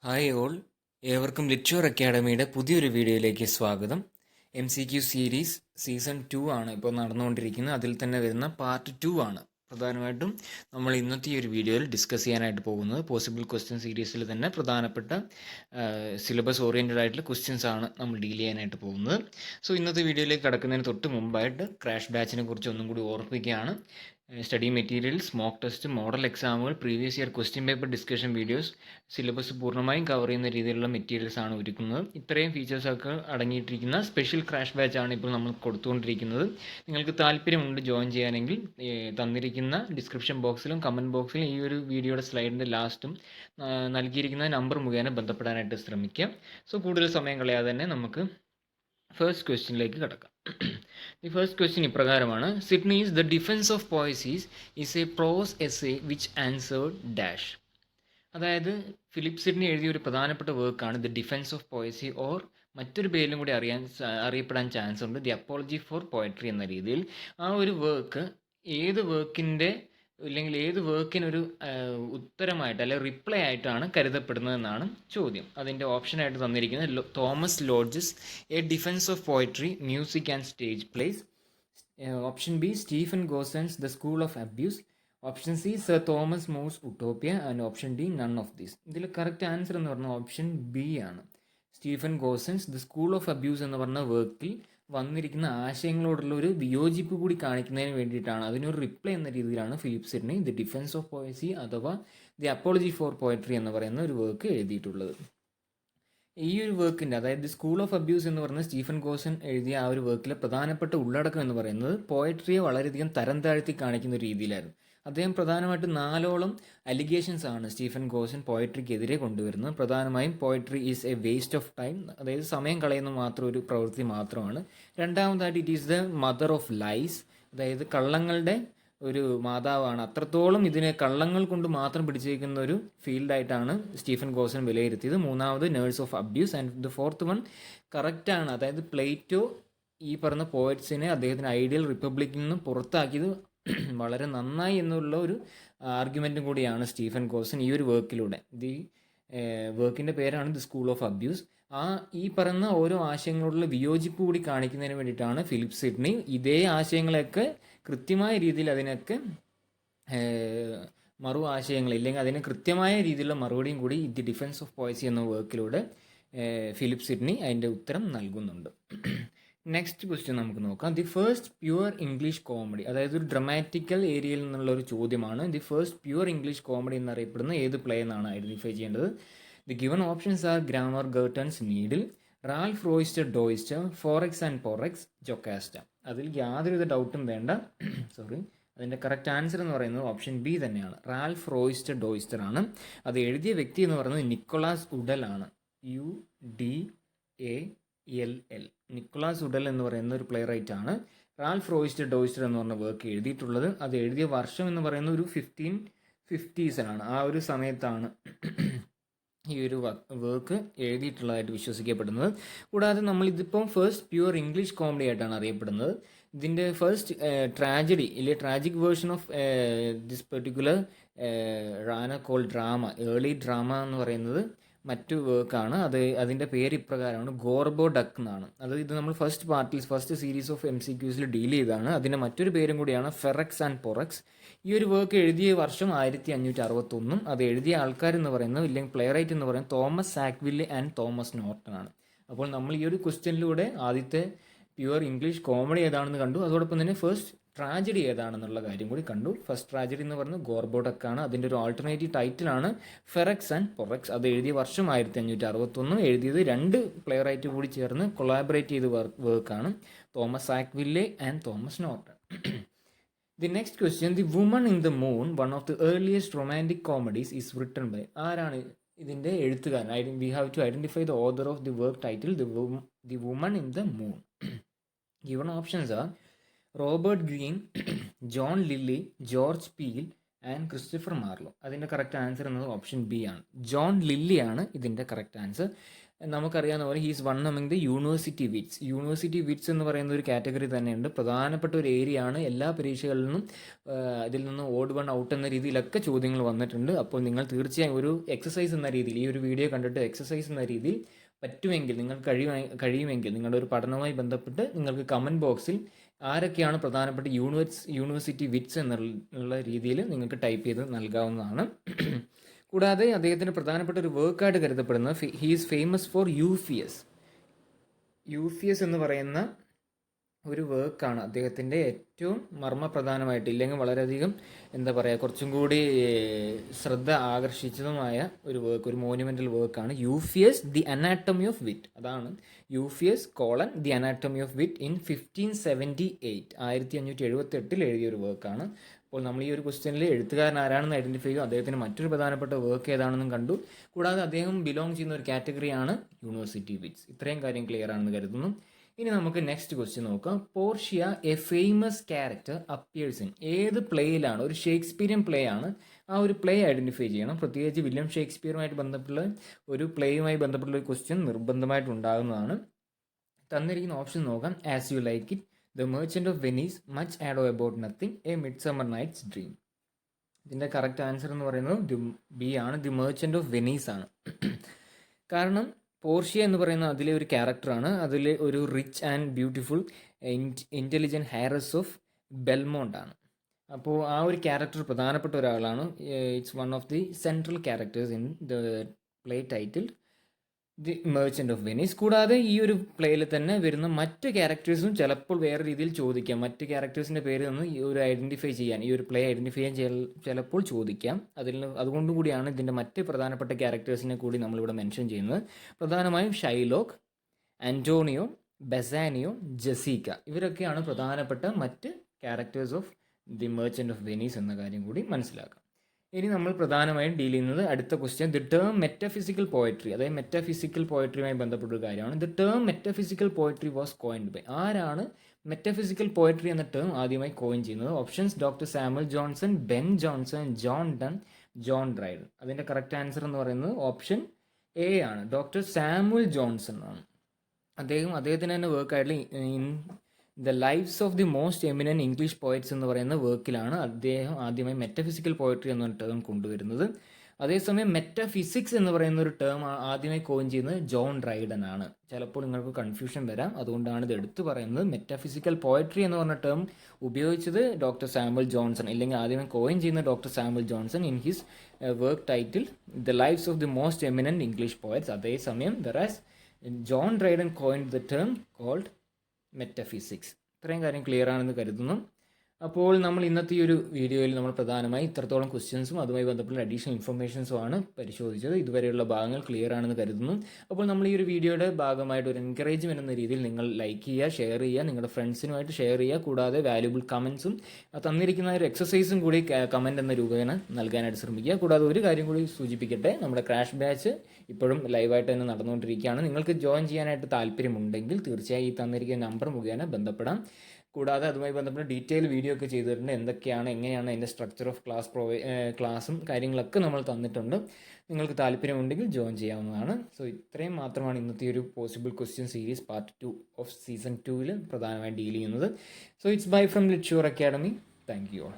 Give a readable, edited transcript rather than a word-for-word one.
Hi all, ഏവർക്കും ലിറ്റ്യൂർ അക്കാഡമിയുടെ പുതിയൊരു വീഡിയോയിലേക്ക് സ്വാഗതം. MCQ സീരീസ് സീസൺ 2 ആണ് ഇപ്പോൾ നടന്നുകൊണ്ടിരിക്കുന്നത്. അതിൽ തന്നെ വരുന്ന പാർട്ട് 2 ആണ് പ്രധാനമായിട്ടും നമ്മൾ ഇന്നത്തെ ഈ ഒരു വീഡിയോയിൽ ഡിസ്കസ് ചെയ്യാനായിട്ട് പോകുന്നത്. പോസിബിൾ ക്വസ്റ്റ്യൻ സീരീസിൽ തന്നെ പ്രധാനപ്പെട്ട സിലബസ് ഓറിയൻറ്റഡ് ആയിട്ടുള്ള ക്വസ്റ്റ്യൻസ് ആണ് നമ്മൾ ഡീൽ ചെയ്യാനായിട്ട് പോകുന്നത്. സോ ഇന്നത്തെ വീഡിയോയിലേക്ക് കടക്കുന്നതിന് തൊട്ട് മുമ്പായിട്ട് ക്രാഷ് ബാച്ചിനെ കുറിച്ച് ഒന്നും കൂടി ഓർപ്പിക്കുകയാണ്. Study materials, mock test, model എക്സാമുകൾ, previous year question paper discussion videos, syllabus പൂർണ്ണമായും കവർ ചെയ്യുന്ന രീതിയിലുള്ള മെറ്റീരിയൽസ് ആണ് ഒരുക്കുന്നത്. ഇത്രയും ഫീച്ചേഴ്സൊക്കെ അടങ്ങിയിട്ടിരിക്കുന്ന സ്പെഷ്യൽ ക്രാഷ് ബാച്ച് ആണ് ഇപ്പോൾ നമ്മൾ കൊടുത്തുകൊണ്ടിരിക്കുന്നത്. നിങ്ങൾക്ക് താല്പര്യമുണ്ട് ജോയിൻ ചെയ്യാനെങ്കിൽ തന്നിരിക്കുന്ന ഡിസ്ക്രിപ്ഷൻ ബോക്സിലും കമൻറ്റ് ബോക്സിലും ഈ ഒരു വീഡിയോയുടെ സ്ലൈഡിൻ്റെ ലാസ്റ്റും നൽകിയിരിക്കുന്ന നമ്പർ മുഖേന ബന്ധപ്പെടാനായിട്ട് ശ്രമിക്കുക. സോ കൂടുതൽ സമയം കളയാതെ തന്നെ നമുക്ക് ഫസ്റ്റ് ക്വസ്റ്റ്യനിലേക്ക് കടക്കാം. ദി ഫസ്റ്റ് ക്വസ്റ്റ്യൻ ഇപ്രകാരമാണ്: Sidney's the defence of poesies is a prose essay which answered dash. അതായത് ഫിലിപ്പ് സിഡ്നി എഴുതിയ ഒരു പ്രധാനപ്പെട്ട വർക്കാണ് the defence of poesy, or മറ്റൊരു പേരിലും കൂടി അറിയപ്പെടാൻ ചാൻസ് ഉണ്ട്, ദി അപ്പോളജി ഫോർ പോയട്രി എന്ന രീതിയിൽ. ആ ഒരു വർക്ക് ഏത് വർക്കിൻ്റെ അല്ലെങ്കിൽ ഏത് വർക്കിനൊരു ഉത്തരമായിട്ട് അല്ലെങ്കിൽ റിപ്ലൈ ആയിട്ടാണ് കരുതപ്പെടുന്നതെന്നാണ് ചോദ്യം. അതിൻ്റെ ഓപ്ഷനായിട്ട് തന്നിരിക്കുന്നത് Thomas Lodge's a defence of poetry, music and stage plays. Option B Stephen Gosson's the school of abuse. Option C sir Thomas More's Utopia. And option D none of these. ഇതിൽ correct answer എന്ന് പറഞ്ഞാൽ option B ആണ്. Stephen Gosson's the school of abuse എന്ന് പറഞ്ഞ വർക്കിൽ വന്നിരിക്കുന്ന ആശയങ്ങളോടുള്ള ഒരു വിയോജിപ്പ് കൂടി കാണിക്കുന്നതിന് വേണ്ടിയിട്ടാണ്, അതിനൊരു റിപ്ലൈ എന്ന രീതിയിലാണ് Philip Sydney the defence of പോയസി അഥവാ ദി അപ്പോളജി ഫോർ പോയട്രി എന്ന് പറയുന്ന ഒരു വർക്ക് എഴുതിയിട്ടുള്ളത്. ഈ ഒരു വർക്കിൻ്റെ, അതായത് ദി സ്കൂൾ ഓഫ് അബ്യൂസ് എന്ന് പറയുന്ന സ്റ്റീഫൻ ഗോസൻ എഴുതിയ ആ ഒരു വർക്കിലെ പ്രധാനപ്പെട്ട ഉള്ളടക്കം എന്ന് പറയുന്നത് പോയട്രിയെ വളരെയധികം തരം താഴ്ത്തി കാണിക്കുന്ന ഒരു രീതിയിലായിരുന്നു. അദ്ദേഹം പ്രധാനമായിട്ടും 4ഓളം അലിഗേഷൻസ് ആണ് സ്റ്റീഫൻ ഗോസൻ പോയട്രിക്കെതിരെ കൊണ്ടുവരുന്നത്. പ്രധാനമായും poetry is a waste of time, അതായത് സമയം കളയുന്ന മാത്രം ഒരു പ്രവൃത്തി മാത്രമാണ്. രണ്ടാമതായിട്ട് it is the mother of lies, അതായത് കള്ളങ്ങളുടെ ഒരു മാതാവാണ്. അത്രത്തോളം ഇതിനെ കള്ളങ്ങൾ കൊണ്ട് മാത്രം പിടിച്ചിരിക്കുന്ന ഒരു ഫീൽഡായിട്ടാണ് സ്റ്റീഫൻ ഗോസൻ വിലയിരുത്തിയത്. മൂന്നാമത് nurse of abuse. And the fourth one കറക്റ്റാണ്, അതായത് പ്ലേറ്റോ ഈ പറഞ്ഞ പോയറ്റ്സിനെ അദ്ദേഹത്തിന് ഐഡിയൽ റിപ്പബ്ലിക്കിൽ നിന്നും പുറത്താക്കിയത് വളരെ നന്നായി എന്നുള്ള ഒരു ആർഗ്യുമെൻറ്റും കൂടിയാണ് സ്റ്റീഫൻ ഗോസൻ ഈ ഒരു വർക്കിലൂടെ. ദി വർക്കിൻ്റെ പേരാണ് ദി സ്കൂൾ ഓഫ് അബ്യൂസ്. ഈ പറയുന്ന ഓരോ ആശയങ്ങളോടുള്ള വിയോജിപ്പ് കൂടി കാണിക്കുന്നതിന് വേണ്ടിയിട്ടാണ് ഫിലിപ്പ് സിഡ്നി ഇതേ ആശയങ്ങളെയൊക്കെ കൃത്യമായ രീതിയിൽ അതിനൊക്കെ മറു ആശയങ്ങൾ ഇല്ലെങ്കിൽ അതിന് കൃത്യമായ രീതിയിലുള്ള മറുപടിയും കൂടി ദി ഡിഫൻസ് ഓഫ് പോയസി എന്ന വർക്കിലൂടെ ഫിലിപ്പ് സിഡ്നി അതിൻ്റെ ഉത്തരം നൽകുന്നുണ്ട്. നെക്സ്റ്റ് ക്വസ്റ്റ്യൻ നമുക്ക് നോക്കാം. The first pure English comedy, അതായത് ഒരു ഡ്രമാറ്റിക്കൽ ഏരിയയിൽ നിന്നുള്ള ഒരു ചോദ്യമാണ്. The first pure English comedy എന്നറിയപ്പെടുന്ന ഏത് പ്ലേ എന്നാണ് ഐഡൻറ്റിഫൈ ചെയ്യേണ്ടത്. The given options are Gammer Gurton's Needle, Ralph Roister Doister, Ferrex and Porrex, Jocasta. അതിൽ യാതൊരുവിധ ഡൗട്ടും വേണ്ട. സോറി, അതിൻ്റെ കറക്റ്റ് ആൻസർ എന്ന് പറയുന്നത് ഓപ്ഷൻ ബി തന്നെയാണ്, റാൽഫ് റോയിസ്റ്റർ ഡോയിസ്റ്റർ ആണ്. അത് എഴുതിയ വ്യക്തി എന്ന് പറയുന്നത് നിക്കോളാസ് ഉഡൽ ആണ്, UDALL. നിക്കോളാസ് ഉഡൽ എന്ന് പറയുന്ന ഒരു പ്ലേ റൈറ്റ് ആണ് റാൽഫ് റോയിസ്റ്റർ ഡോയിസ്റ്റർ എന്ന് പറഞ്ഞ വർക്ക് എഴുതിയിട്ടുള്ളത്. അത് എഴുതിയ വർഷം എന്ന് പറയുന്ന ഒരു 1550s ആ ഒരു സമയത്താണ് ഈ ഒരു വർക്ക് എഴുതിയിട്ടുള്ളതായിട്ട് വിശ്വസിക്കപ്പെടുന്നത്. കൂടാതെ നമ്മളിതിപ്പം ഫസ്റ്റ് പ്യുവർ ഇംഗ്ലീഷ് കോമഡി ആയിട്ടാണ് അറിയപ്പെടുന്നത്. ഇതിൻ്റെ ഫസ്റ്റ് ട്രാജഡി ഇല്ലെ tragic version of this particular റാന call drama, early drama എന്ന് പറയുന്നത് മറ്റു വർക്കാണ്. അതിൻ്റെ പേര് ഇപ്രകാരമാണ്, ഗോർബോ ഡക്ക് എന്നാണ്. ഇത് നമ്മൾ first series of MCQs deal ചെയ്താണ്. അതിൻ്റെ മറ്റൊരു പേരും കൂടിയാണ് ഫെറക്സ് ആൻഡ് പൊറക്സ്. ഈ ഒരു വർക്ക് എഴുതിയ വർഷം 1561. അത് എഴുതിയ ആൾക്കാരെന്ന് പറയുന്നത് ഇല്ലെങ്കിൽ പ്ലേ റൈറ്റ് എന്ന് പറയുന്നത് Thomas Sackville and Thomas Norton ആണ്. അപ്പോൾ നമ്മൾ ഈ ഒരു ക്വസ്റ്റ്യനിലൂടെ ആദ്യത്തെ പ്യുവർ ഇംഗ്ലീഷ് കോമഡി ഏതാണെന്ന് കണ്ടു, അതോടൊപ്പം തന്നെ ഫസ്റ്റ് ട്രാജഡി ഏതാണെന്നുള്ള കാര്യം കൂടി കണ്ടു. ഫസ്റ്റ് ട്രാജഡി എന്ന് പറയുന്നത് ഗോർബോഡക്കാണ്. അതിൻ്റെ ഒരു ആൾട്ടർനേറ്റീവ് ടൈറ്റിലാണ് ഫെറക്സ് ആൻഡ് പൊറക്സ്. അത് എഴുതിയ വർഷം 1561. എഴുതിയത് 2 പ്ലേ റൈറ്റ് കൂടി ചേർന്ന് കൊളാബറേറ്റ് ചെയ്ത് വർക്കാണ്, Thomas Sackville and Thomas Norton. The next question: the woman in the moon, one of the earliest romantic comedies, is written by. ആരാണ് ഇതിൻ്റെ എഴുത്തുകാരൻ? We have to identify the author of the work title the woman in the moon. Given options are Robert Greene, John Lyly, George Peele and Christopher Marlowe. അതിൻ്റെ correct answer എന്നത് option B ആണ്, John Lyly ആണ് ഇതിൻ്റെ correct answer. നമുക്കറിയാവുന്ന പോലെ he's one among the university wits. University wits എന്ന് പറയുന്ന ഒരു കാറ്റഗറി തന്നെയുണ്ട്. പ്രധാനപ്പെട്ട ഒരു ഏരിയ ആണ്. എല്ലാ പരീക്ഷകളിൽ നിന്നും ഇതിൽ നിന്ന് ഓഡ് വൺ ഔട്ട് എന്ന രീതിയിലൊക്കെ ചോദ്യങ്ങൾ വന്നിട്ടുണ്ട്. അപ്പോൾ നിങ്ങൾ തീർച്ചയായും ഒരു എക്സസൈസ് എന്ന രീതിയിൽ, ഈ ഒരു വീഡിയോ കണ്ടിട്ട് എക്സസൈസ് എന്ന രീതിയിൽ പറ്റുമെങ്കിൽ, നിങ്ങൾക്ക് കഴിയുമെങ്കിൽ നിങ്ങളുടെ ഒരു പഠനവുമായി ബന്ധപ്പെട്ട് നിങ്ങൾക്ക് കമൻറ്റ് ബോക്സിൽ ആരൊക്കെയാണ് പ്രധാനപ്പെട്ട യൂണിവേഴ്സിറ്റി വിറ്റ്സ് എന്നുള്ള രീതിയിൽ നിങ്ങൾക്ക് ടൈപ്പ് ചെയ്ത് നൽകാവുന്നതാണ്. കൂടാതെ അദ്ദേഹത്തിന് പ്രധാനപ്പെട്ട ഒരു വർക്കായിട്ട് കരുതപ്പെടുന്നത് ഹീ ഈസ് ഫേമസ് ഫോർ യൂഫിയസ് എന്ന് പറയുന്ന ഒരു വർക്കാണ് അദ്ദേഹത്തിൻ്റെ ഏറ്റവും മർമ്മപ്രധാനമായിട്ട്, ഇല്ലെങ്കിൽ വളരെയധികം എന്താ പറയുക, കുറച്ചും കൂടി ശ്രദ്ധ ആകർഷിച്ചതുമായ ഒരു വർക്ക്, ഒരു മോനുമെൻ്റൽ വർക്കാണ് യൂഫിയസ് ദി അനാട്ടമി ഓഫ് വിറ്റ്. അതാണ് യൂഫിയസ് ദി അനാട്ടമി ഓഫ് വിറ്റ് ഇൻ 1578, 1578 എഴുതിയ ഒരു വർക്കാണ്. അപ്പോൾ നമ്മൾ ഈ ഒരു ക്വസ്റ്റ്യനിൽ എഴുത്തുകാരൻ ആരാണെന്ന് ഐഡൻറ്റിഫൈ ചെയ്യും. അദ്ദേഹത്തിന് മറ്റൊരു പ്രധാനപ്പെട്ട വർക്ക് ഏതാണെന്നും കണ്ടു. കൂടാതെ അദ്ദേഹം ബിലോങ് ചെയ്യുന്ന ഒരു കാറ്റഗറിയാണ് യൂണിവേഴ്സിറ്റി വിറ്റ്സ്. ഇത്രയും കാര്യം ക്ലിയർ ആണെന്ന് കരുതുന്നു. ഇനി നമുക്ക് നെക്സ്റ്റ് ക്വസ്റ്റ്യൻ നോക്കാം. Portia A famous character appears in. ഏത് പ്ലേയിലാണ്? ഒരു ഷേക്സ്പിയറിയൻ പ്ലേ ആണ്. ആ ഒരു പ്ലേ ഐഡൻറ്റിഫൈ ചെയ്യണം. പ്രത്യേകിച്ച് വില്യം ഷേക്സ്പിയറുമായിട്ട് ബന്ധപ്പെട്ടുള്ള ഒരു പ്ലേയുമായി ബന്ധപ്പെട്ടുള്ള ഒരു ക്വസ്റ്റ്യൻ നിർബന്ധമായിട്ട് ഉണ്ടാകുന്നതാണ്. തന്നിരിക്കുന്ന ഓപ്ഷൻ നോക്കാം. As you like it, the merchant of Venice, much ado about nothing, a midsummer night's dream. ഇതിൻ്റെ കറക്റ്റ് ആൻസർ എന്ന് പറയുന്നത് ബി ആണ്. ദി മെർച്ചൻ്റ് ഓഫ് വെനീസ് ആണ്. കാരണം പോർഷ്യ എന്ന് പറയുന്ന അതിലെ ഒരു ക്യാരക്ടറാണ്. അതിൽ ഒരു rich and beautiful intelligent ഹെയറസ് of Belmont ആണ്. അപ്പോൾ ആ ഒരു ക്യാരക്ടർ പ്രധാനപ്പെട്ട ഒരാളാണ്. It's one of the central characters in the play title the merchant of Venice. കൂടാതെ ഈ ഒരു പ്ലേയിൽ തന്നെ വരുന്ന മറ്റ് ക്യാരക്ടേഴ്സും ചിലപ്പോൾ വേറെ രീതിയിൽ ചോദിക്കാം. മറ്റ് ക്യാരക്ടേഴ്സിൻ്റെ പേര് ഒന്ന് ഈ ഒരു ഐഡൻറ്റിഫൈ ചെയ്യാൻ, ഈ ഒരു പ്ലേ ഐഡൻറ്റിഫൈ ചെയ്യാൻ ചിലപ്പോൾ ചോദിക്കാം. അതുകൊണ്ടുകൂടിയാണ് ഇതിൻ്റെ മറ്റ് പ്രധാനപ്പെട്ട ക്യാരക്ടേഴ്സിനെ കൂടി നമ്മളിവിടെ മെൻഷൻ ചെയ്യുന്നത്. പ്രധാനമായും ഷൈലോക്ക്, ആൻറ്റോണിയോ, ബെസാനിയോ, ജസീക്ക, ഇവരൊക്കെയാണ് പ്രധാനപ്പെട്ട മറ്റ് characters of the merchant of Venice എന്ന കാര്യം കൂടി മനസ്സിലാക്കാം. ഇനി നമ്മൾ പ്രധാനമായും ഡീൽ ചെയ്യുന്നത് അടുത്ത ക്വസ്റ്റ്യൻ, ദി ടേം മെറ്റഫിസിക്കൽ പോയട്രി, അതായത് മെറ്റഫിസിക്കൽ പോയട്രിയുമായി ബന്ധപ്പെട്ട ഒരു കാര്യമാണ്. The term metaphysical poetry was coined by. ആരാണ് മെറ്റഫിസിക്കൽ പോയട്രി എന്ന ടേം ആദ്യമായി കോയിൻ ചെയ്യുന്നത്? Options: doctor Samuel Johnson, Ben Jonson, John Donne, John Dryden. അതിൻ്റെ കറക്റ്റ് ആൻസർ എന്ന് പറയുന്നത് ഓപ്ഷൻ എ ആണ്. ഡോക്ടർ സാമുവൽ ജോൺസൺ ആണ്. അദ്ദേഹത്തിന് തന്നെ വർക്കായിട്ടുള്ള in the lives of the most eminent English poets എന്ന് പറയുന്ന വർക്കിലാണ് അദ്ദേഹം ആദ്യമായി മെറ്റഫിസിക്കൽ പോയട്രി എന്ന ടേം കൊണ്ടുവരുന്നത്. അതേസമയം മെറ്റഫിസിക്സ് എന്ന് പറയുന്ന ഒരു ടേം ആദ്യമായി കോയിൻ ചെയ്യുന്നത് ജോൺ ഡ്രൈഡൻ ആണ്. ചിലപ്പോൾ നിങ്ങൾക്ക് കൺഫ്യൂഷൻ വരാം, അതുകൊണ്ടാണ് ഇത് എടുത്തു പറയുന്നത്. മെറ്റഫിസിക്കൽ പോയട്രി എന്ന് പറഞ്ഞ ടേം ഉപയോഗിച്ചത് ഡോക്ടർ സാമുവൽ ജോൺസൺ, ഇല്ലെങ്കിൽ ആദ്യമായി കോയിൻ ചെയ്യുന്ന doctor Samuel Johnson in his work title the lives of the most eminent English poets. അതേസമയം John Dryden coined the term called metaphysics. ഇത്രയും കാര്യം ക്ലിയർ ആണെന്ന് കരുതുന്നു. അപ്പോൾ നമ്മൾ ഇന്നത്തെ ഈ ഒരു വീഡിയോയിൽ നമ്മൾ പ്രധാനമായി ഇത്രത്തോളം ക്വസ്റ്റ്യൻസും അതുമായി ബന്ധപ്പെട്ട അഡീഷണൽ ഇൻഫർമേഷൻസും ആണ് പരിശോധിച്ചത്. ഇതുവരെയുള്ള ഭാഗങ്ങൾ ക്ലിയർ ആണെന്ന് കരുതുന്നു. അപ്പോൾ നമ്മൾ ഈ ഒരു വീഡിയോയുടെ ഭാഗമായിട്ട് ഒരു എൻകറേജ്മെൻറ്റ് എന്ന രീതിയിൽ നിങ്ങൾ ലൈക്ക് ചെയ്യുക, ഷെയർ ചെയ്യുക, നിങ്ങളുടെ ഫ്രണ്ട്സിനുമായിട്ട് ഷെയർ ചെയ്യുക. കൂടാതെ വാല്യുബിൾ കമൻസും തന്നിരിക്കുന്ന ഒരു എക്സസൈസും കൂടി കമൻറ്റ് എന്ന രൂപേണ നൽകാനായിട്ട് ശ്രമിക്കുക. കൂടാതെ ഒരു കാര്യം കൂടി സൂചിപ്പിക്കട്ടെ, നമ്മുടെ ക്രാഷ് ബാച്ച് ഇപ്പോഴും ലൈവായിട്ട് തന്നെ നടന്നുകൊണ്ടിരിക്കുകയാണ്. നിങ്ങൾക്ക് ജോയിൻ ചെയ്യാനായിട്ട് താല്പര്യമുണ്ടെങ്കിൽ തീർച്ചയായും ഈ തന്നിരിക്കുന്ന നമ്പർ മുഖേന ബന്ധപ്പെടാം. കൂടാതെ അതുമായി ബന്ധപ്പെട്ട ഡീറ്റെയിൽ വീഡിയോ ഒക്കെ ചെയ്തിട്ടുണ്ട്. എന്തൊക്കെയാണ്, എങ്ങനെയാണ് അതിൻ്റെ സ്ട്രക്ചർ ഓഫ് ക്ലാസ്സും കാര്യങ്ങളൊക്കെ നമ്മൾ തന്നിട്ടുണ്ട്. നിങ്ങൾക്ക് താല്പര്യമുണ്ടെങ്കിൽ ജോയിൻ ചെയ്യാവുന്നതാണ്. സോ ഇത്രയും മാത്രമാണ് ഇന്നത്തെ ഒരു possible question series part 2 of season 2 പ്രധാനമായും ഡീൽ ചെയ്യുന്നത്. So it's by from Litsure academy. Thank you all.